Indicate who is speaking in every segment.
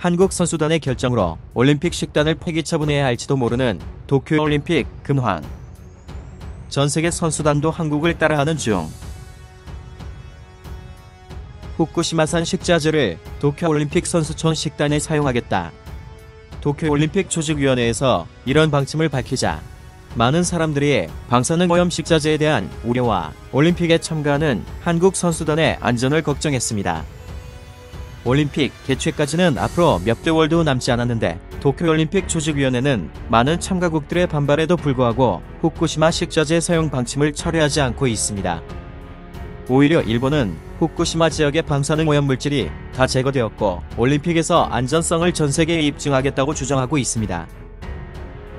Speaker 1: 한국 선수단의 결정으로 올림픽 식단을 폐기 처분해야 할지도 모르는 도쿄올림픽 근황. 전세계 선수단도 한국을 따라하는 중. 후쿠시마산 식자재를 도쿄올림픽 선수촌 식단에 사용하겠다. 도쿄올림픽 조직위원회에서 이런 방침을 밝히자 많은 사람들이 방사능 오염 식자재에 대한 우려와 올림픽에 참가하는 한국 선수단의 안전을 걱정했습니다. 올림픽 개최까지는 앞으로 몇 개월도 남지 않았는데 도쿄올림픽 조직위원회는 많은 참가국들의 반발에도 불구하고 후쿠시마 식자재 사용 방침을 철회하지 않고 있습니다. 오히려 일본은 후쿠시마 지역의 방사능 오염 물질이 다 제거되었고 올림픽에서 안전성을 전 세계에 입증하겠다고 주장하고 있습니다.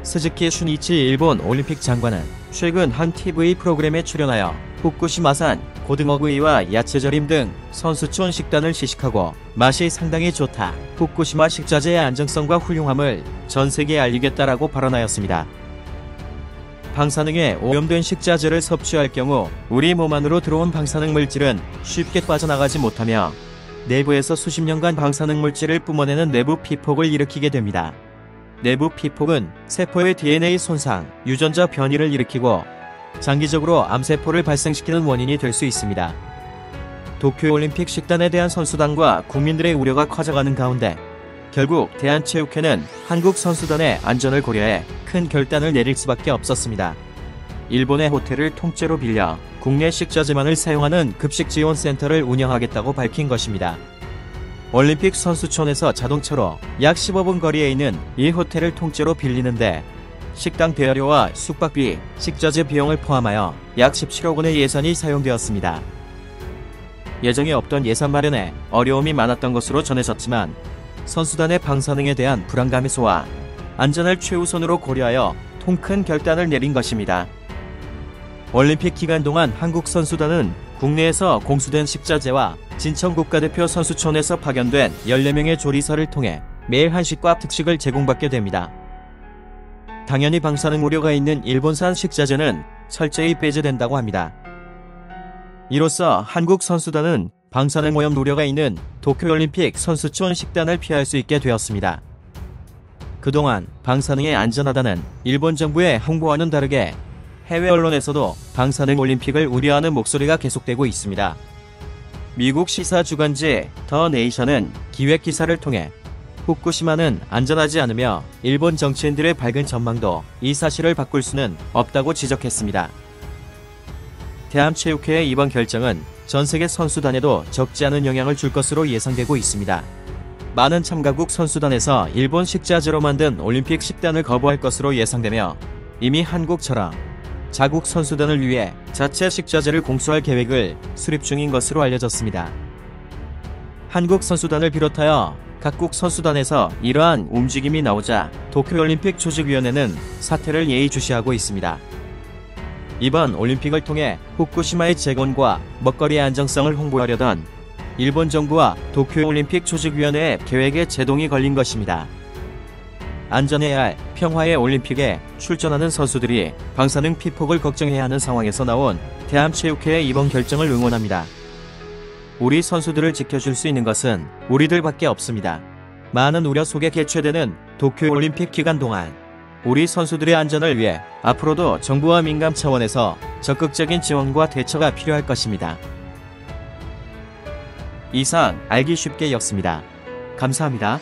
Speaker 1: 스즈키 슈니치 일본 올림픽 장관은 최근 한 TV 프로그램에 출연하여 후쿠시마산 고등어구이와 야채절임 등 선수촌 식단을 시식하고 맛이 상당히 좋다, 후쿠시마 식자재의 안정성과 훌륭함을 전 세계에 알리겠다라고 발언하였습니다. 방사능에 오염된 식자재를 섭취할 경우 우리 몸 안으로 들어온 방사능 물질은 쉽게 빠져나가지 못하며 내부에서 수십 년간 방사능 물질을 뿜어내는 내부 피폭을 일으키게 됩니다. 내부 피폭은 세포의 DNA 손상, 유전자 변이를 일으키고 장기적으로 암세포를 발생시키는 원인이 될 수 있습니다. 도쿄올림픽 식단에 대한 선수단과 국민들의 우려가 커져가는 가운데 결국 대한체육회는 한국 선수단의 안전을 고려해 큰 결단을 내릴 수밖에 없었습니다. 일본의 호텔을 통째로 빌려 국내 식자재만을 사용하는 급식지원센터를 운영하겠다고 밝힌 것입니다. 올림픽 선수촌에서 자동차로 약 15분 거리에 있는 이 호텔을 통째로 빌리는데 식당 대여료와 숙박비, 식자재 비용을 포함하여 약 17억 원의 예산이 사용되었습니다. 예정에 없던 예산 마련에 어려움이 많았던 것으로 전해졌지만 선수단의 방사능에 대한 불안감 해소와 안전을 최우선으로 고려하여 통큰 결단을 내린 것입니다. 올림픽 기간 동안 한국 선수단은 국내에서 공수된 식자재와 진천 국가대표 선수촌에서 파견된 14명의 조리사를 통해 매일 한식과 특식을 제공받게 됩니다. 당연히 방사능 우려가 있는 일본산 식자재는 철저히 배제된다고 합니다. 이로써 한국 선수단은 방사능 오염 우려가 있는 도쿄올림픽 선수촌 식단을 피할 수 있게 되었습니다. 그동안 방사능에 안전하다는 일본 정부의 홍보와는 다르게 해외 언론에서도 방사능 올림픽을 우려하는 목소리가 계속되고 있습니다. 미국 시사 주간지 더 네이션은 기획 기사를 통해 후쿠시마는 안전하지 않으며 일본 정치인들의 밝은 전망도 이 사실을 바꿀 수는 없다고 지적했습니다. 대한체육회의 이번 결정은 전 세계 선수단에도 적지 않은 영향을 줄 것으로 예상되고 있습니다. 많은 참가국 선수단에서 일본 식자재로 만든 올림픽 식단을 거부할 것으로 예상되며 이미 한국처럼 자국 선수단을 위해 자체 식자재를 공수할 계획을 수립 중인 것으로 알려졌습니다. 한국 선수단을 비롯하여 각국 선수단에서 이러한 움직임이 나오자 도쿄올림픽 조직위원회는 사태를 예의주시하고 있습니다. 이번 올림픽을 통해 후쿠시마의 재건과 먹거리의 안정성을 홍보하려던 일본 정부와 도쿄올림픽 조직위원회의 계획에 제동이 걸린 것입니다. 안전해야 할 평화의 올림픽에 출전하는 선수들이 방사능 피폭을 걱정해야 하는 상황에서 나온 대한체육회의 이번 결정을 응원합니다. 우리 선수들을 지켜줄 수 있는 것은 우리들밖에 없습니다. 많은 우려 속에 개최되는 도쿄올림픽 기간 동안 우리 선수들의 안전을 위해 앞으로도 정부와 민간 차원에서 적극적인 지원과 대처가 필요할 것입니다. 이상 알기 쉽게였습니다. 감사합니다.